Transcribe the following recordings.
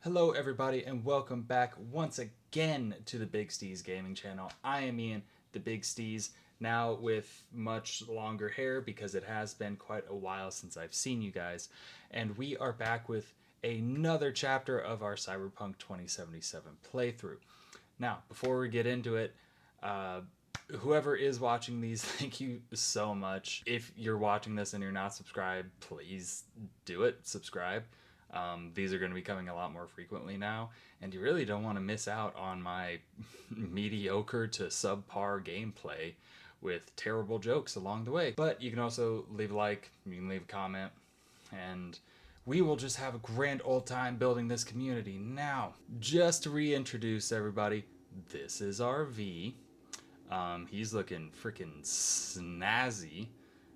Hello, everybody, and welcome back once again to the Big Steez Gaming Channel. I am Ian, the Big Steez, now with much longer hair because it has been quite a while since I've seen you guys. And we are back with another chapter of our Cyberpunk 2077 playthrough. Now, before we get into it, whoever is watching these, thank you so much. If you're watching this and you're not subscribed, please do it. Subscribe. These are going to be coming a lot more frequently now, and you really don't want to miss out on my mediocre to subpar gameplay with terrible jokes along the way. But you can also leave a like, you can leave a comment, and we will just have a grand old time building this community. Now, just to reintroduce everybody, this is our V. He's looking freaking snazzy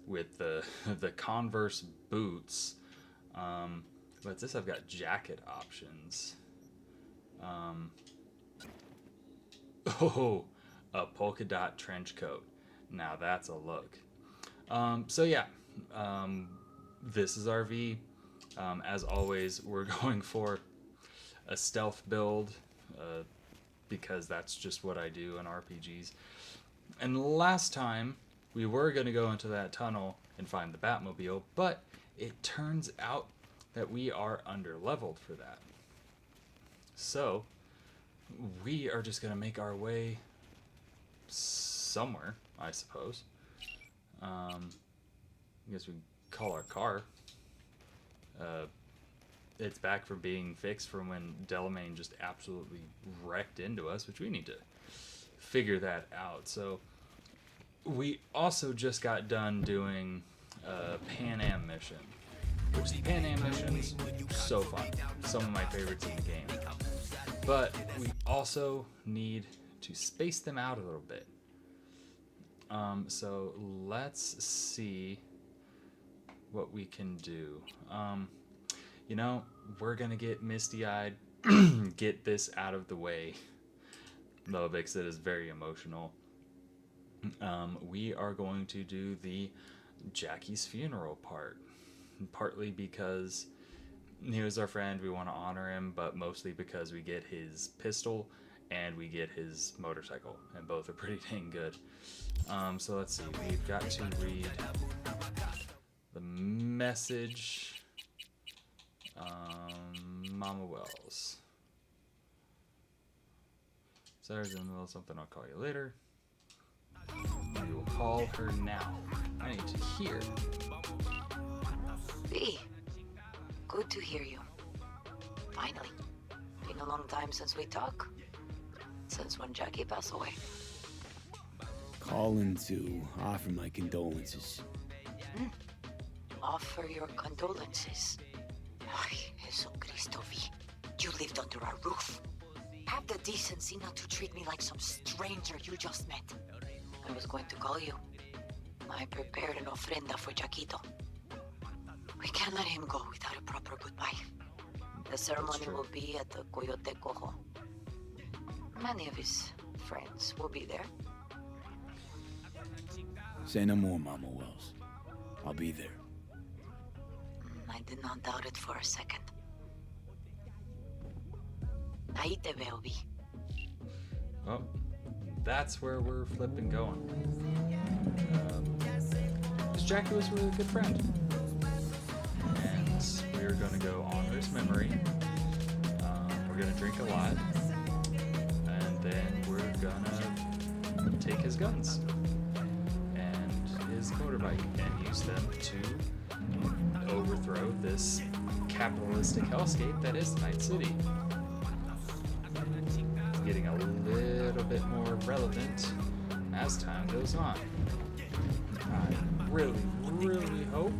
with the Converse boots. But this, I've got jacket options. Oh, a polka dot trench coat. Now that's a look. So yeah, this is our V. As always, we're going for a stealth build because that's just what I do in RPGs. And last time, we were going to go into that tunnel and find the Batmobile, but it turns out that we are under-leveled for that. So, we are just going to make our way somewhere, I suppose. I guess we can call our car. It's back from being fixed from when Delamain just absolutely wrecked into us, which we need to figure that out. So, we also just got done doing a Pan Am mission. Which the Pan Am missions, so fun. Some of my favorites in the game. But we also need to space them out a little bit. So let's see what we can do. We're going to get misty-eyed, get this out of the way, though, because it is very emotional. We are going to do the Jackie's funeral part. Partly because he was our friend, we want to honor him, but mostly because we get his pistol and we get his motorcycle, and both are pretty dang good. So let's see, we've got to read the message. Mama Wells. Sarah's in the middle of something, I'll call you later. We will call her now. I need to hear. V, good to hear you. Finally. Been a long time since we talked. Since when Jackie passed away. Calling to offer my condolences. Offer your condolences. Ay, Jesucristo, V. You lived under our roof. Have the decency not to treat me like some stranger you just met. I was going to call you. I prepared an ofrenda for Jaquito. We can't let him go without a proper goodbye. The ceremony will be at the Coyote Cojo. Many of his friends will be there. Say no more, Mama Wells. I'll be there. I did not doubt it for a second. Ahí te veo, V. Oh, that's where we're flipping going. Because Jackie was a really good friend. And we're going to go honor his memory. We're going to drink a lot. And then we're going to take his guns and his motorbike and use them to overthrow this capitalistic hellscape that is Night City. Getting a little bit more relevant as time goes on. I really, really hope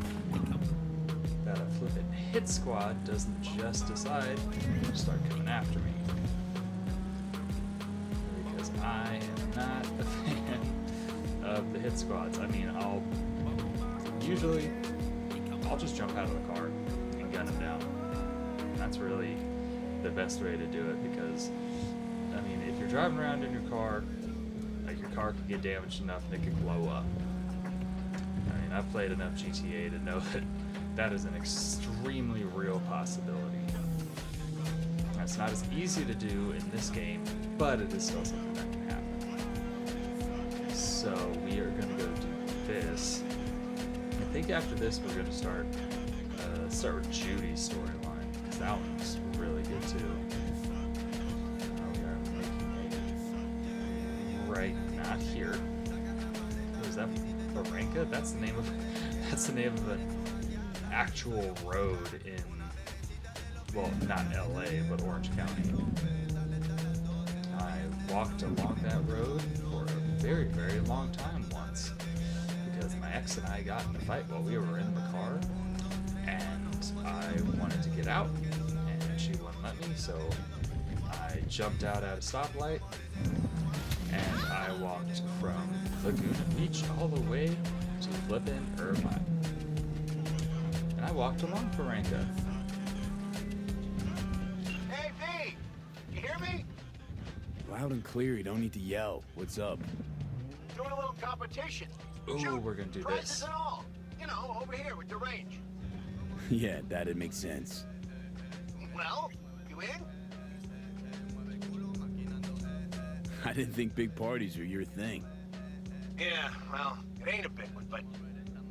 that a flippin' hit squad doesn't just decide to start coming after me. Because I am not a fan of the hit squads. I mean, I'll just jump out of the car and gun them down. That's really the best way to do it because, I mean, if you're driving around in your car, like, your car could get damaged enough that it could blow up. I mean, I've played enough GTA to know that that is an extremely real possibility. it's not as easy to do in this game, but it is still something that can happen. So we are going to go do this. I think after this we're going to start with Judy's storyline, because that one's really good too. We are making a right, not here. What is that? Barranca? That's the name of an actual road in, well, not LA, but Orange County. I walked along that road for a very, very long time once, because my ex and I got in a fight while we were in the car, and I wanted to get out, and she wouldn't let me, so I jumped out at a stoplight, and I walked from Laguna Beach all the way to flippin' Irvine. And I walked along Barranca. Hey, V! You hear me? Loud and clear, you don't need to yell. What's up? Doing a little competition. Ooh, Shoot, we're gonna do prizes this. and all. You know, over here with the range. Yeah, that'd make sense. Well, you in? I didn't think big parties were your thing. Yeah, well, it ain't a big one, but,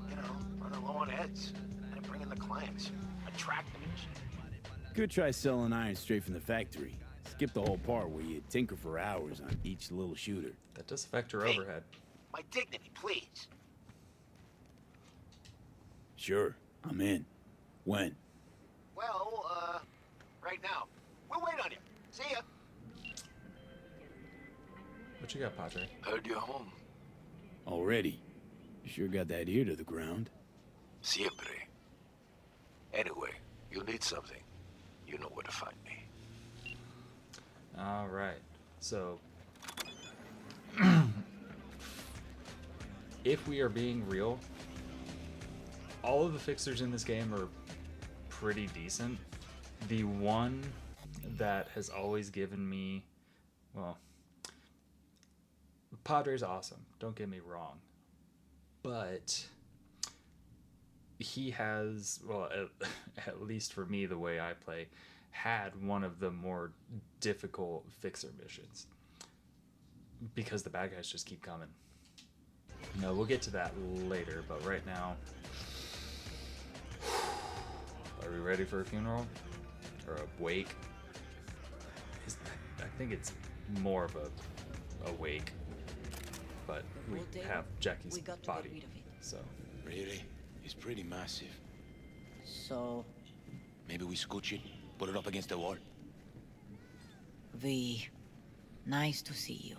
you know, running low on heads. And bringing the clients. Attract them and shit. Could try selling iron straight from the factory. Skip the whole part where you tinker for hours on each little shooter. That does affect her Hey. overhead. My dignity, please. Sure, I'm in. When? Well, right now. We'll wait on you. See ya. What you got, Padre? Heard you're home. Already? You sure got that ear to the ground. Siempre. Anyway, you need something. You know where to find me. All right. So, if we are being real, all of the fixers in this game are pretty decent. The one that has always given me, well, Padre's awesome, don't get me wrong, but he has, well, at least for me, the way I play, had one of the more difficult fixer missions, because the bad guys just keep coming. No, we'll get to that later, but right now, are we ready for a funeral? Or a wake? I think it's more of a wake, but we Well, Dave, have Jackie's we got to get body, rid of it. so Really? It's pretty massive. So, Maybe we scooch it, put it up against the wall. V, nice to see you.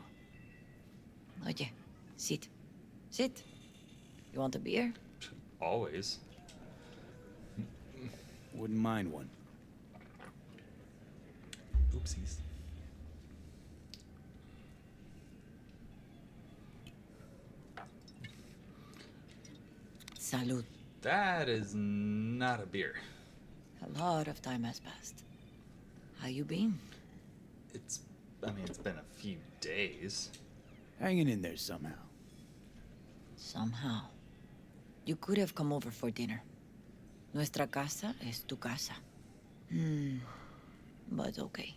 Oye, sit. Sit. You want a beer? always. Wouldn't mind one. Oopsies. Salud. That is not a beer. A lot of time has passed. How you been? It's been a few days. Hanging in there somehow. Somehow. You could have come over for dinner. Nuestra casa es tu casa. But okay.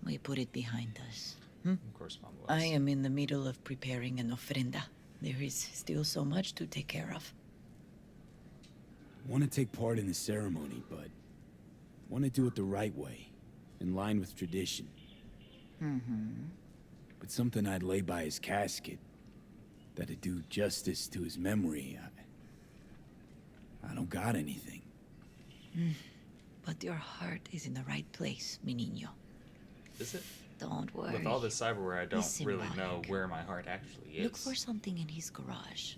We put it behind us. Of course, Mom was. I am in the middle of preparing an ofrenda. There is still so much to take care of. Want to take part in the ceremony, but want to do it the right way, in line with tradition. But something I'd lay by his casket, that'd do justice to his memory. I don't got anything. But your heart is in the right place, mi niño. Is it? Don't worry. With all this cyberware, I don't It's really know symbolic. where my heart actually is. Look for something in his garage.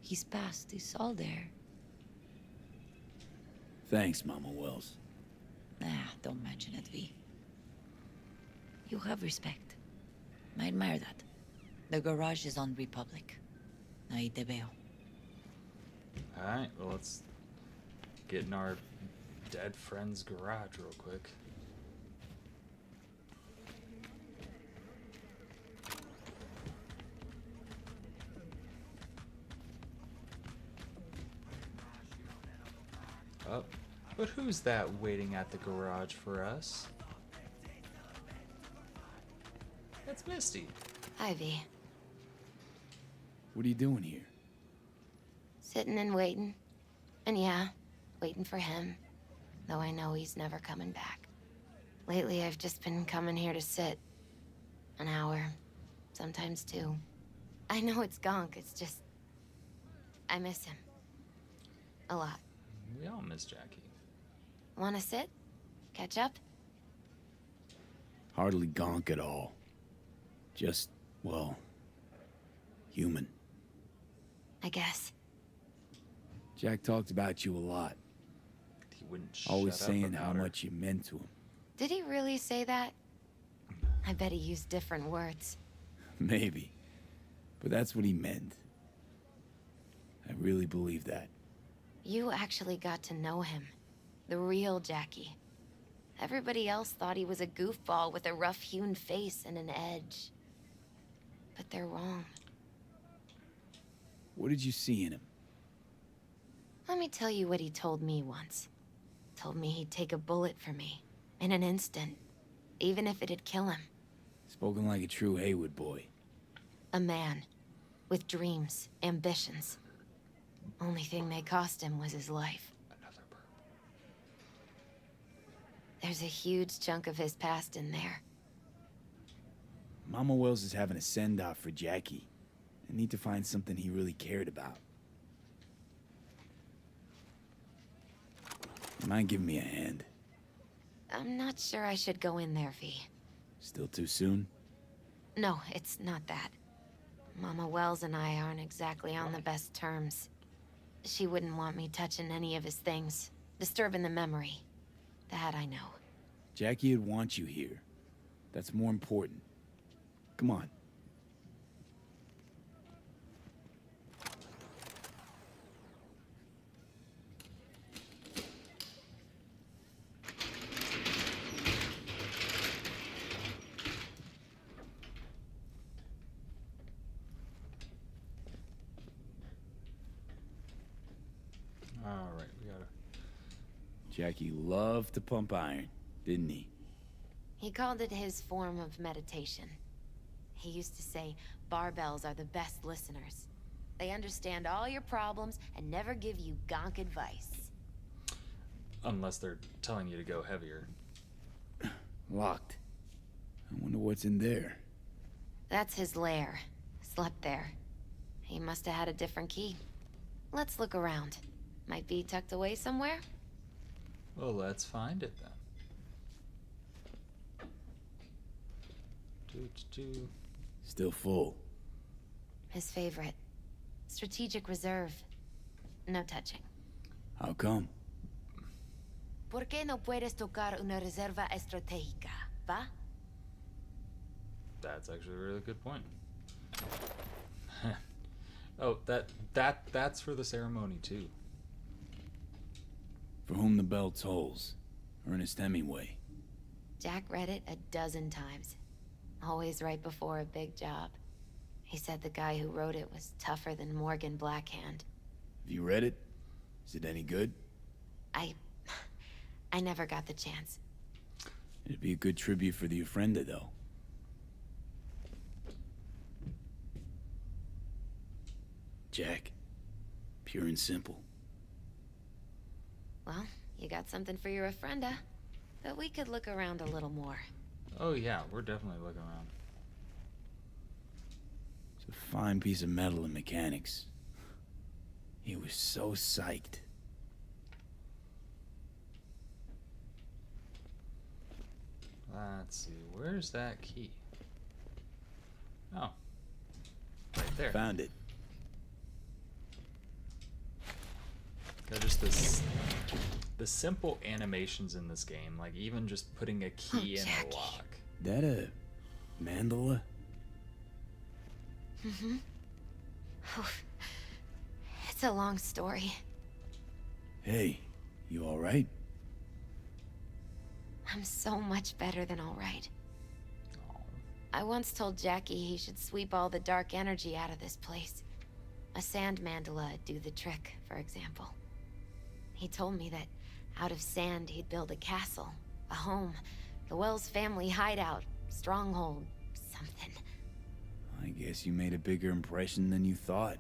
His past is all there. Thanks, Mama Wells. Don't mention it, V. You have respect. I admire that. The garage is on Republic. Ahí te veo. Alright, well, let's get in our dead friend's garage real quick. Oh, but who's that waiting at the garage for us? That's Misty. Ivy, What are you doing here? sitting and waiting. And yeah, waiting for him. Though I know he's never coming back. Lately, I've just been coming here to sit. An hour, sometimes two. I know it's gonk, it's just... I miss him. A lot. We all miss Jackie. Wanna sit? Catch up? Hardly gonk at all. Just, well, human. I guess. Jack talked about you a lot. He wouldn't Always shut up saying how about her. much you meant to him. Did he really say that? I bet he used different words. Maybe. But that's what he meant. I really believe that. You actually got to know him. The real Jackie. Everybody else thought he was a goofball with a rough-hewn face and an edge. But they're wrong. What did you see in him? Let me tell you what he told me once. Told me he'd take a bullet for me. In an instant. Even if it'd kill him. Spoken like a true Haywood boy. A man. With dreams, ambitions. Only thing they cost him was his life. Another burp. There's a huge chunk of his past in there. Mama Wells is having a send-off for Jackie. I need to find something he really cared about. You mind giving me a hand? I'm not sure I should go in there, V. Still too soon? No, it's not that. Mama Wells and I aren't exactly on the best terms. She wouldn't want me touching any of his things, disturbing the memory. That I know. Jackie would want you here. That's more important. Come on. All right, we gotta. Jackie loved to pump iron, didn't he? He called it his form of meditation. He used to say, barbells are the best listeners. They understand all your problems and never give you gonk advice. Unless they're telling you to go heavier. Locked. I wonder what's in there. That's his lair. Slept there. He must have had a different key. Let's look around. Might be tucked away somewhere? Well, let's find it then. Do. Still full. His favorite. Strategic reserve. No touching. How come? ¿Por qué no puedes tocar una reserva estratégica, va? That's actually a really good point. Oh, that's for the ceremony too. For whom the bell tolls. Ernest Hemingway. Jack read it a dozen times. Always right before a big job. He said the guy who wrote it was tougher than Morgan Blackhand. Have you read it? Is it any good? I never got the chance. It'd be a good tribute for the Ofrenda, though. Jack. Pure and simple. Well, you got something for your Ofrenda. But we could look around a little more. Oh yeah, we're definitely looking around. It's a fine piece of metal and mechanics. He was so psyched. Let's see, where's that key? Oh, right there. Found it. They're just the simple animations in this game, like even just putting a key in Jackie. a lock. That a mandala? Mm-hmm. It's a long story. Hey, you alright? I'm so much better than all right. Oh, I once told Jackie he should sweep all the dark energy out of this place. A sand mandala would do the trick, for example. He told me that out of sand he'd build a castle, a home, the Wells family hideout, stronghold, something. I guess you made a bigger impression than you thought.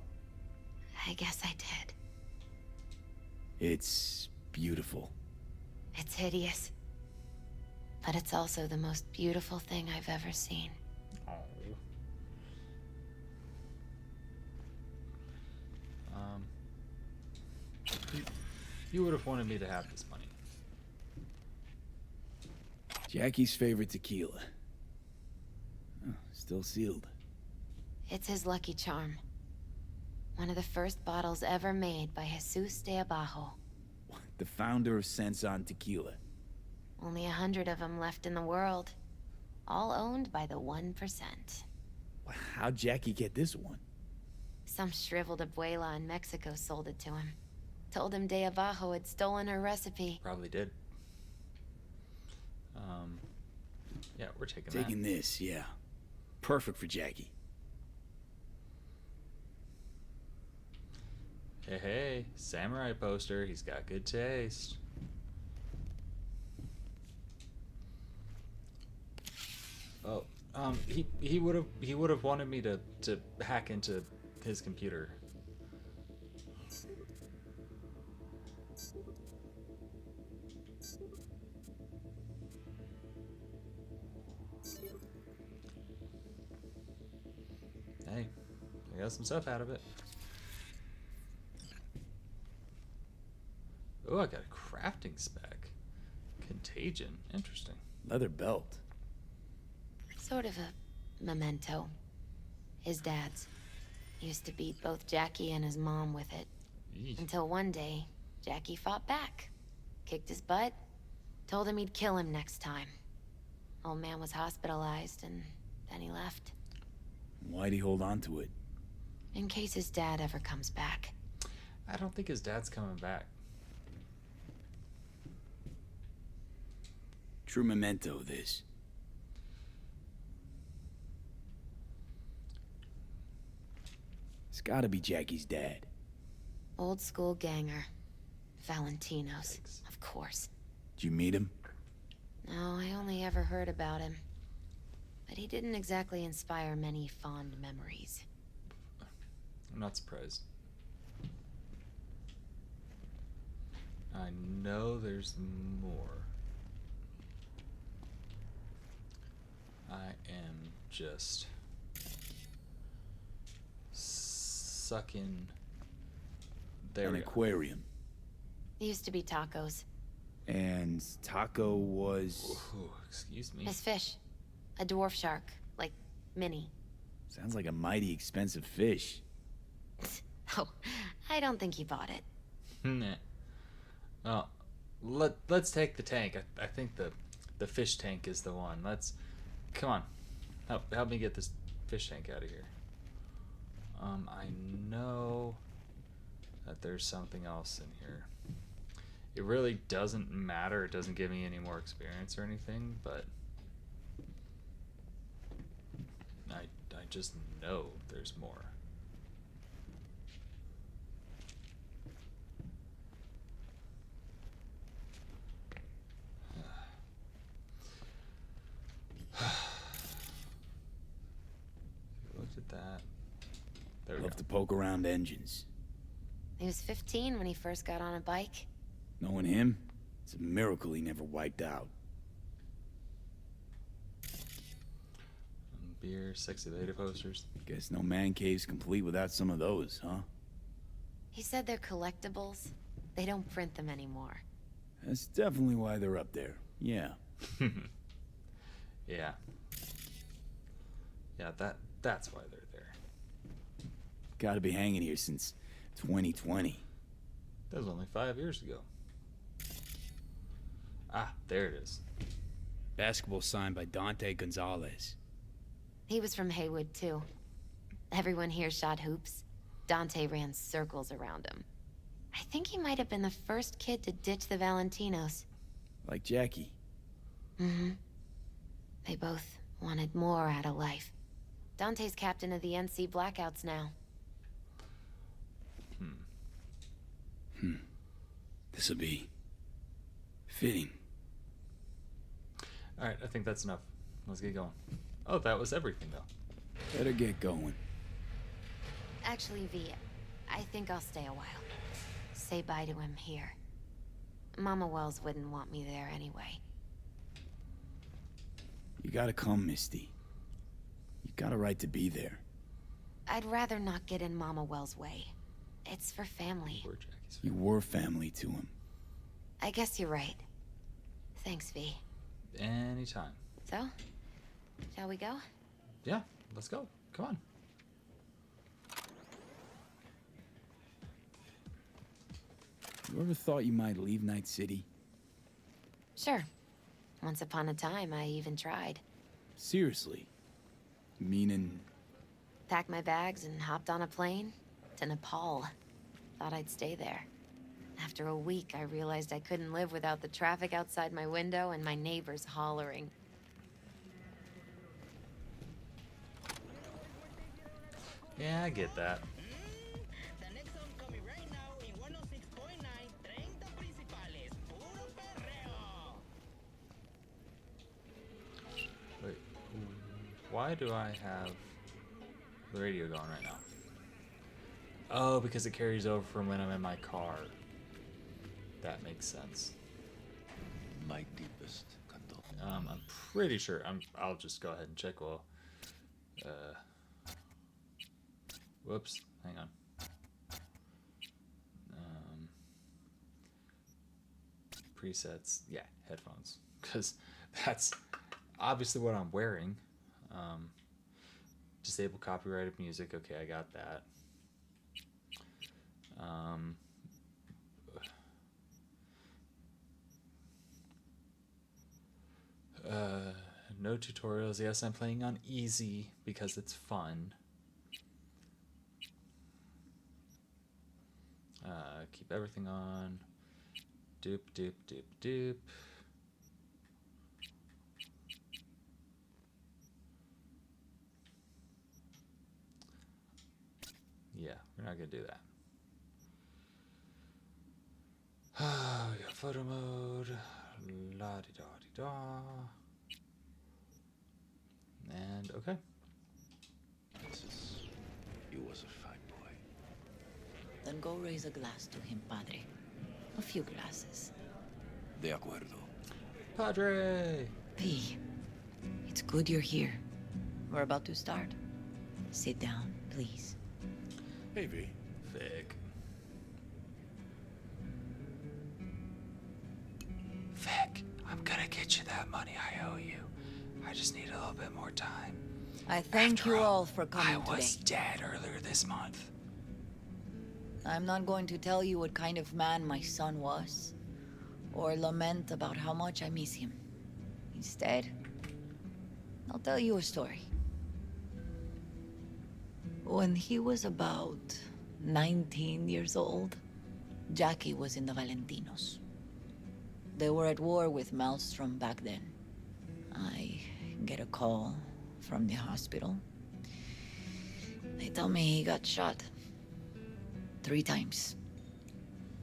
I guess I did. It's beautiful. It's hideous. But it's also the most beautiful thing I've ever seen. Oh. You would have wanted me to have this money. Jackie's favorite tequila. Oh, still sealed. It's his lucky charm. One of the first bottles ever made by Jesus de Abajo. The founder of Senson Tequila. Only 100 of them left in the world. All owned by the 1%. How'd Jackie get this one? Some shriveled abuela in Mexico sold it to him. Told him de Abajo had stolen her recipe. Probably did. Yeah, we're taking that. Taking this, yeah. Perfect for Jackie. Hey, hey, samurai poster. He's got good taste. Oh, he would have wanted me to hack into his computer. Hey, I got some stuff out of it. Oh, I got a crafting spec. Contagion. Interesting. Leather belt. Sort of a memento. His dad's. Used to beat both Jackie and his mom with it. Eesh. Until one day, Jackie fought back. Kicked his butt. Told him he'd kill him next time. Old man was hospitalized, and then he left. Why'd he hold on to it? In case his dad ever comes back. I don't think his dad's coming back. True memento, this. It's gotta be Jackie's dad. Old school ganger. Valentino's, Thanks. of course. Did you meet him? No, I only ever heard about him. But he didn't exactly inspire many fond memories. I'm not surprised. I know there's more. I am just sucking. There An we go. aquarium. There used to be tacos. And Taco was... Ooh, excuse me. His fish. A dwarf shark. Like, mini. Sounds like a mighty expensive fish. Oh, I don't think he bought it. Nah. Oh, let's take the tank. I think the fish tank is the one. Come on. Help me get this fish tank out of here. I know that there's something else in here. It really doesn't matter. It doesn't give me any more experience or anything, but I just know there's more. Looked at that. There we Love go. to poke around engines. He was 15 when he first got on a bike. Knowing him, it's a miracle he never wiped out. Beer, sexy lady posters. Guess no man cave's complete without some of those, huh? He said they're collectibles. They don't print them anymore. That's definitely why they're up there. Yeah. Yeah. Yeah, that's why they're there. Gotta be hanging here since 2020. That was only 5 years ago. Ah, there it is. Basketball signed by Dante Gonzalez. He was from Haywood, too. Everyone here shot hoops. Dante ran circles around him. I think he might have been the first kid to ditch the Valentinos. Like Jackie. Mm-hmm. They both wanted more out of life. Dante's captain of the NC Blackouts now. This'll be... fitting. Alright, I think that's enough. Let's get going. Oh, that was everything, though. Better get going. Actually, V, I think I'll stay a while. Say bye to him here. Mama Wells wouldn't want me there anyway. You gotta come, Misty. You got a right to be there. I'd rather not get in Mama Wells' way. It's for family. Poor Jackie's You were family to him. I guess you're right. Thanks, V. Anytime. So, shall we go? Yeah, let's go. Come on. You ever thought you might leave Night City? Sure. Once upon a time, I even tried. Seriously? Meaning... Packed my bags and hopped on a plane to Nepal. Thought I'd stay there. After a week, I realized I couldn't live without the traffic outside my window and my neighbors hollering. Yeah, I get that. The next song coming right now in 106.9, 30 principales, puro perreo. Wait, why do I have the radio going right now? Oh, because it carries over from when I'm in my car. That makes sense. My deepest condolences. I'm pretty sure. I'll just go ahead and check. Well, whoops. Hang on. Presets. Yeah, headphones. Because that's obviously what I'm wearing. Disable copyrighted music. Okay, I got that. No tutorials. Yes, I'm playing on easy because it's fun. Keep everything on. Doop, doop, doop, doop. Yeah, we're not gonna do that. We got photo mode. La di da di da. And okay. He was a fine boy. Then go raise a glass to him, Padre. A few glasses. De acuerdo. Padre! P, it's good you're here. We're about to start. Sit down, please. Hey, V. Vic. Vic, I'm gonna get you that money I owe you. I just need a little bit more time. I thank After you all for coming I was today. dead earlier this month. I'm not going to tell you what kind of man my son was, or lament about how much I miss him. Instead, I'll tell you a story. When he was about 19 years old, Jackie was in the Valentinos. They were at war with Maelstrom back then. I get a call from the hospital. They tell me he got shot 3 times,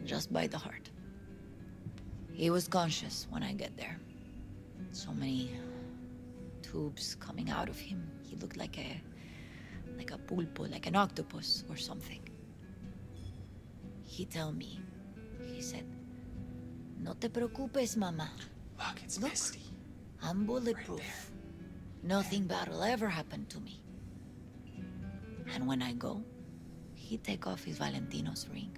just by the heart. He was conscious when I get there. So many tubes coming out of him. He looked like a pulpo, like an octopus or something. He tell me, he said, "No te preocupes, mama. Look, it's Look. Misty. I'm bulletproof. Nothing bad will ever happen to me." And when I go, he take off his Valentino's ring.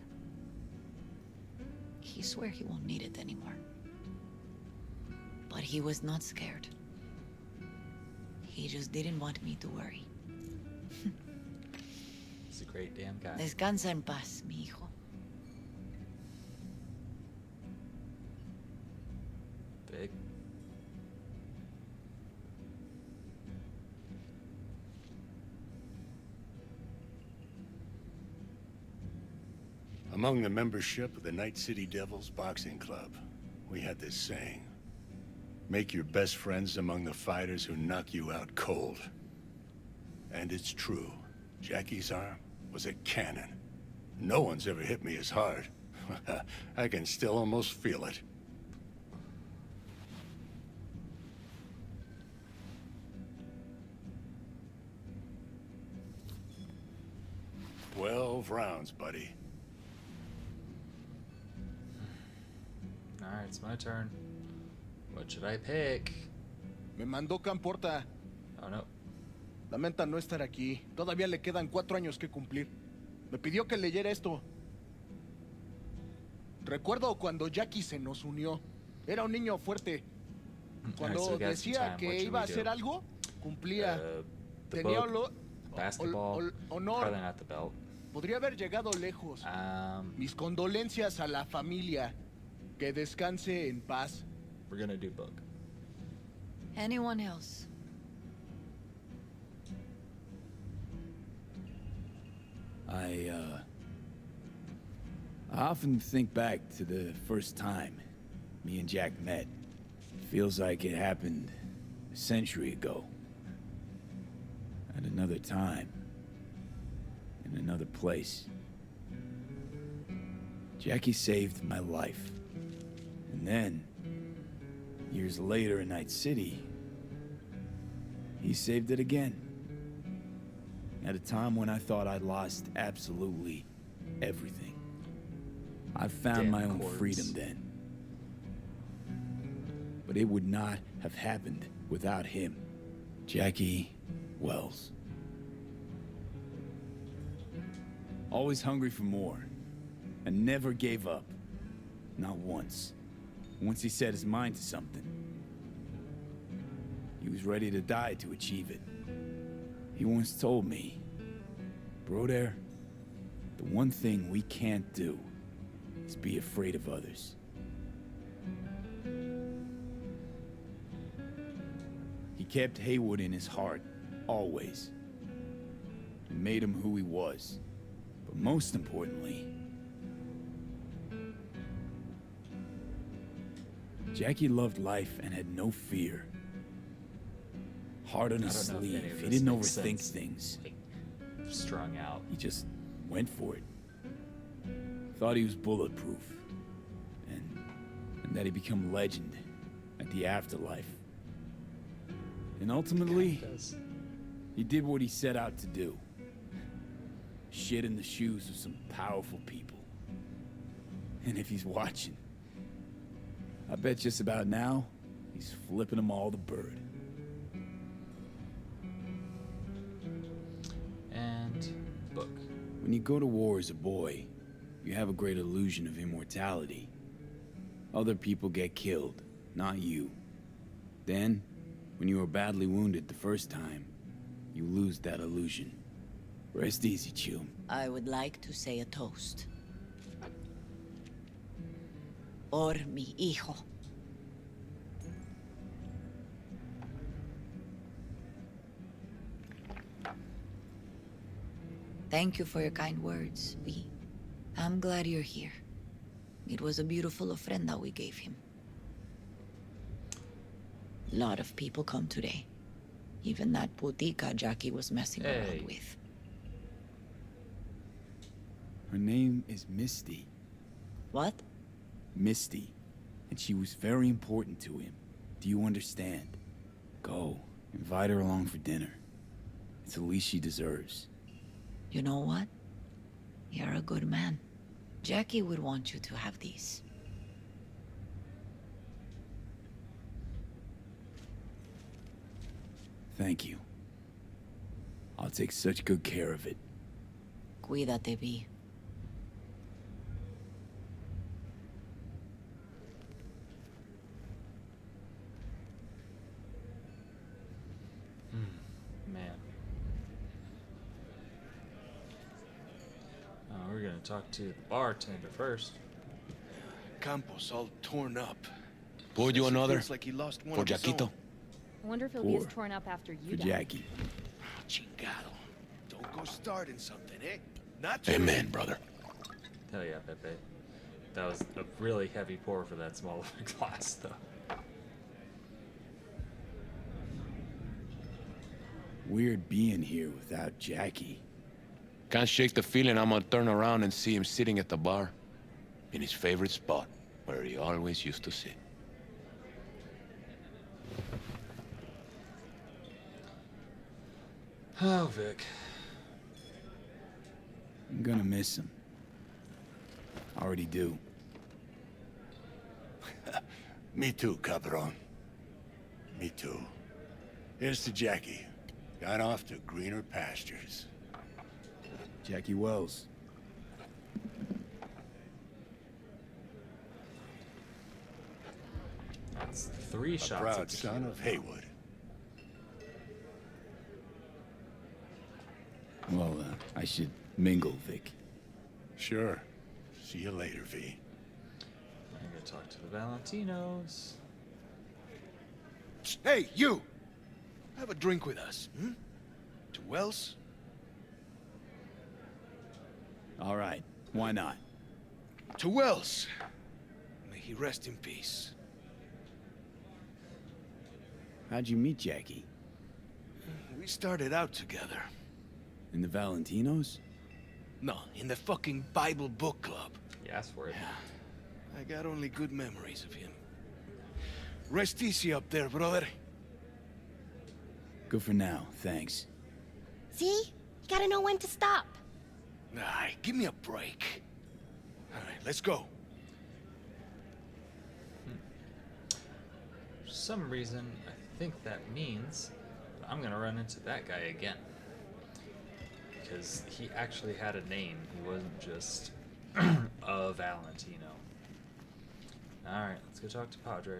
He swear he won't need it anymore. But he was not scared. He just didn't want me to worry. He's a great damn guy. Descansa en paz, mi hijo. Vic. Among the membership of the Night City Devils Boxing Club, we had this saying. Make your best friends among the fighters who knock you out cold. And it's true. Jackie's arm was a cannon. No one's ever hit me as hard. I can still almost feel it. 12 rounds, buddy. Alright, it's my turn. What should I pick? Me mandó Camporta. Oh no. Lamenta no estar aquí. Todavía le quedan 4 años que cumplir. Me pidió que leyera esto. Recuerdo cuando Jackie se nos unió. Era un niño fuerte. Cuando so we got some decía time. What que should iba a we do? hacer algo, cumplía. The Tenía book, basketball, honor. probably not the belt. Podría haber llegado lejos. Mis condolencias a la familia. Que descanse en paz. We're gonna do book. Anyone else? I often think back to the first time me and Jack met. Feels like it happened a century ago. At another time. In another place. Jackie saved my life. And then, years later in Night City, he saved it again. At a time when I thought I'd lost absolutely everything. I found Damn my own chords. freedom then. But it would not have happened without him. Jackie Wells. Always hungry for more. And never gave up. Not once. Once he set his mind to something, he was ready to die to achieve it. He once told me, Broder, the one thing we can't do is be afraid of others. He kept Haywood in his heart, always. And made him who he was. But most importantly, Jackie loved life and had no fear. Heart on his I don't know if any sleeve. of He this didn't makes overthink sense. things. Like, strung out. He just went for it. Thought he was bulletproof. And that he'd become legend at the afterlife. And ultimately, Does. he did what he set out to do. Shit in the shoes of some powerful people. And if he's watching, I bet just about now, he's flipping them all the bird. And book. When you go to war as a boy, you have a great illusion of immortality. Other people get killed, not you. Then, when you are badly wounded the first time, you lose that illusion. Rest easy, Chum. I would like to say a toast. Por mi hijo. Thank you for your kind words, V. I'm glad you're here. It was a beautiful ofrenda we gave him. Lot of people come today. Even that putica Jackie was messing Hey. around with. Her name is Misty. What? Misty. And she was very important to him. Do you understand? Go. Invite her along for dinner. It's the least she deserves. You know what? You're a good man. Jackie would want you to have these. Thank you. I'll take such good care of it. Cuídate, V. Man. Oh, we're gonna talk to the bartender first. Campos all torn up. Pour you Says he another? feels like he lost one For of his Jaquito. own. I wonder if he'll be as Poor. torn up after you For die. Jackie. Chingado. Don't go starting something, eh? Not Amen, brother. Hell yeah, Pepe. That was a really heavy pour for that small of a glass, though. Weird being here without Jackie. Can't shake the feeling I'm gonna turn around and see him sitting at the bar. In his favorite spot, where he always used to sit. Oh, Vic. I'm gonna miss him. Already do. Me too, cabron. Me too. Here's to Jackie. Gone off to greener pastures. Jackie Wells. That's 3 A shots proud of son tequila. of Haywood. Well, I should mingle, Vic. Sure. See you later, V. I'm gonna talk to the Valentinos. Hey, you! Have a drink with us, hmm? To Wells? All right, why not? To Wells. May he rest in peace. How'd you meet Jackie? We started out together. In the Valentinos? No, in the fucking Bible book club. You asked for it. I got only good memories of him. Rest easy up there, brother. Good for now, thanks. See? You gotta know when to stop. Nah, give me a break. All right, let's go. For some reason, I think that means that I'm gonna run into that guy again. Because he actually had a name. He wasn't just a Valentino. Alright, let's go talk to Padre.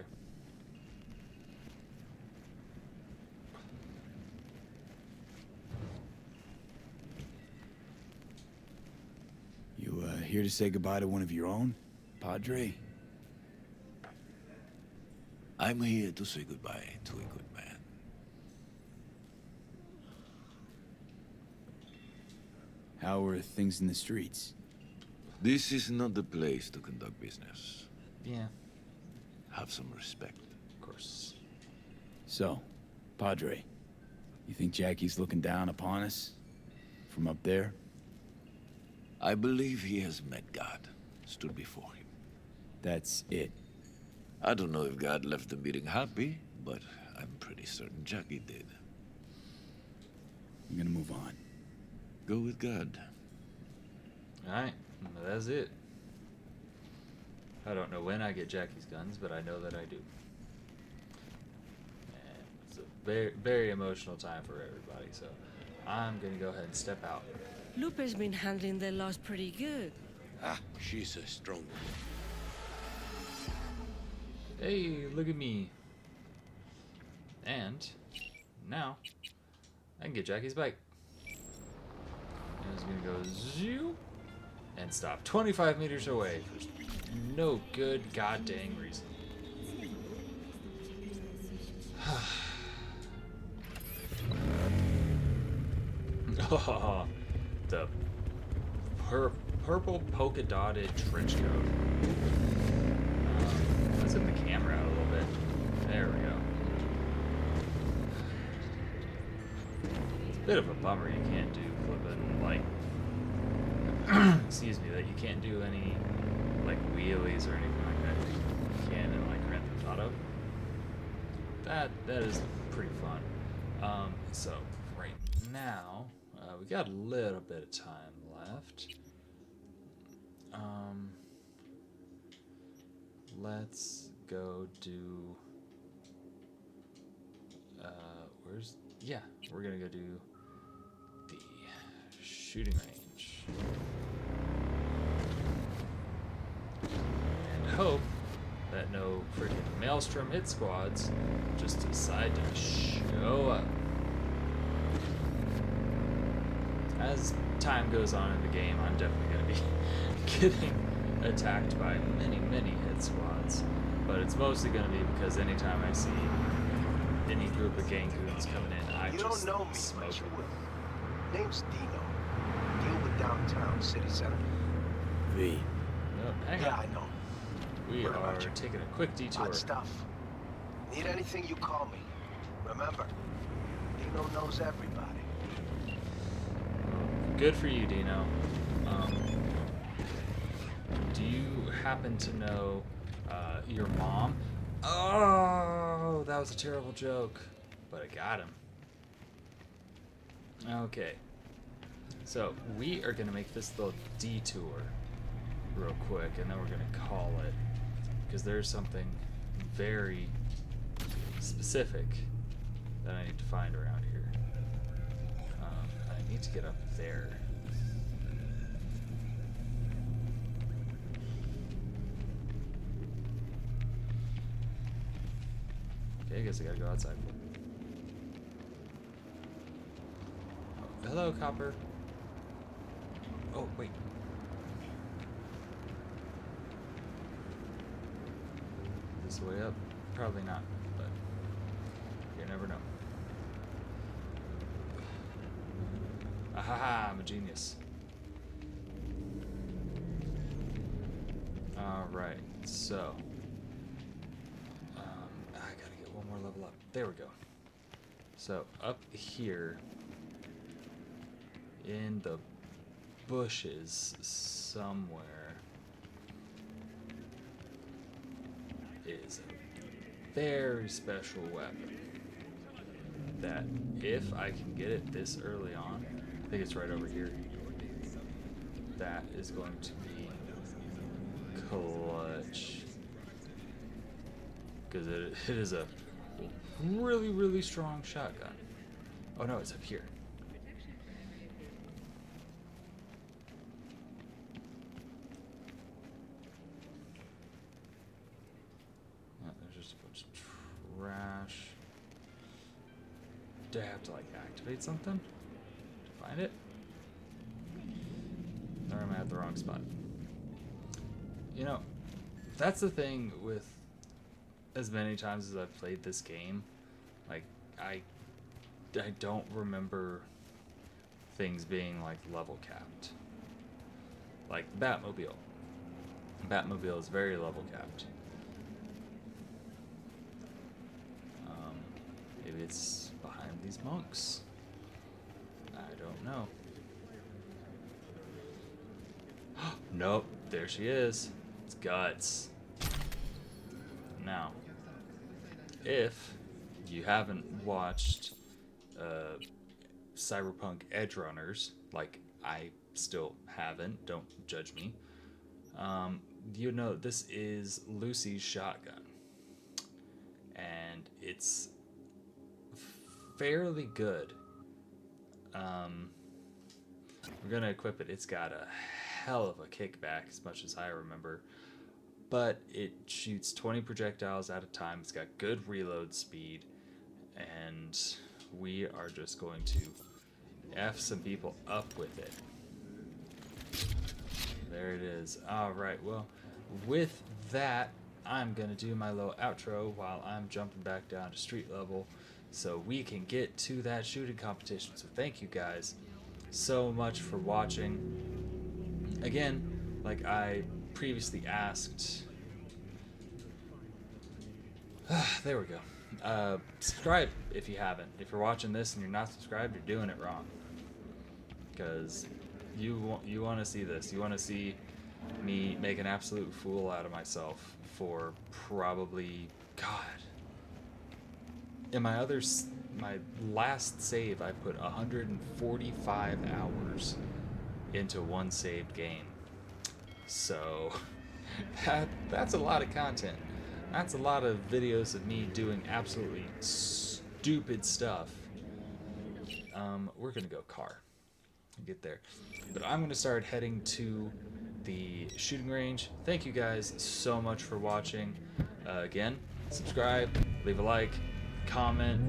You, here to say goodbye to one of your own? Padre? I'm here to say goodbye to a good man. How are things in the streets? This is not the place to conduct business. Yeah, Have some respect. of course. So, Padre, you think Jackie's looking down upon us? From up there? I believe he has met God, stood before him. That's it. I don't know if God left the meeting happy, but I'm pretty certain Jackie did. I'm gonna move on. Go with God. Alright, that's it. I don't know when I get Jackie's guns, but I know that I do. And it's a very, very emotional time for everybody, so I'm gonna go ahead and step out. Lupe's been handling the loss pretty good. Ah, she's a strong woman. Hey, look at me. And now I can get Jackie's bike. And it's gonna go zoo and stop 25 meters away for no good goddamn reason. Oh, the purple polka dotted trench coat. Let's zip the camera out a little bit. There we go. It's a bit of a bummer you can't do flipping, like, excuse me, that you can't do any, like, wheelies or anything like that. You can in, like, Grand Theft Auto. That is pretty fun. So, right now, we got a little bit of time left. Let's go do, we're gonna go do the shooting range. And hope that no freaking Maelstrom hit squads just decide to show up. As time goes on in the game, I'm definitely going to be getting attacked by many, many hit squads. But it's mostly going to be because anytime I see any group of gang goons coming in, I You just don't know me, smoke but you them. will. Name's Dino. Deal with downtown, city center. V. Nope, hang Yeah, on. I know. We What about are you? taking a quick detour. Hot stuff. Need anything, you call me. Remember, Dino knows everybody. Good for you, Dino. Do you happen to know your mom? Oh, that was a terrible joke, but I got him. Okay. So we are gonna make this little detour real quick, and then we're gonna call it, because there's something very specific that I need to find around here. I need to get up there. Okay, I guess I gotta go outside. Oh, hello, Copper. Oh, wait. Is this the way up? Probably not, but you never know. Ahaha, I'm a genius. Alright, so I gotta get one more level up. There we go. So up here in the bushes somewhere is a very special weapon that, if I can get it this early on, I think it's right over here, that is going to be clutch, because it is a really, really strong shotgun. Oh no, it's up here. Oh, there's just a bunch of trash. Do I have to, like, activate something to find it? Or am I at the wrong spot? You know, that's the thing with as many times as I've played this game. Like, I don't remember things being, like, level capped. Like the Batmobile. The Batmobile is very level capped. Maybe it's behind these monks. I don't know. Nope, there she is. It's Guts. Now, if you haven't watched Cyberpunk Edge Runners, like I still haven't, don't judge me, you know this is Lucy's shotgun. And it's fairly good. We're gonna equip it. It's got a hell of a kickback, as much as I remember, but it shoots 20 projectiles at a time. It's got good reload speed, and we are just going to F some people up with it. There it is. Alright, well, with that, I'm gonna do my little outro while I'm jumping back down to street level so we can get to that shooting competition. So thank you guys so much for watching. Again, like I previously asked, there we go. Subscribe if you haven't. If you're watching this and you're not subscribed, you're doing it wrong. Because you want to see this. You want to see me make an absolute fool out of myself for probably, God. In my last save, I put 145 hours into one saved game. So that's a lot of content. That's a lot of videos of me doing absolutely stupid stuff. We're gonna go car and get there, but I'm gonna start heading to the shooting range. Thank you guys so much for watching. Again, subscribe, leave a like, comment.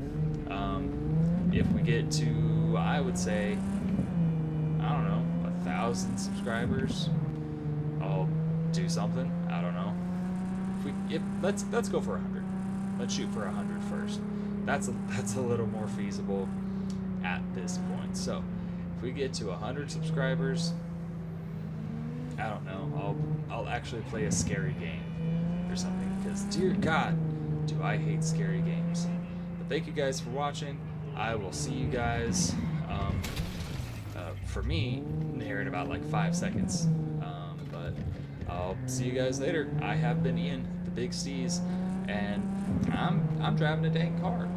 If we get to, I would say, I don't know, 1,000 subscribers, I'll do something. I don't know. Let's go for 100. Let's shoot for 100 first. That's a little more feasible at this point. So if we get to 100 subscribers, I don't know. I'll actually play a scary game or something, because dear God, do I hate scary games. But thank you guys for watching. I will see you guys. For me, here in about like 5 seconds. But I'll see you guys later. I have been Ian, the Big Steez, and I'm driving a dang car.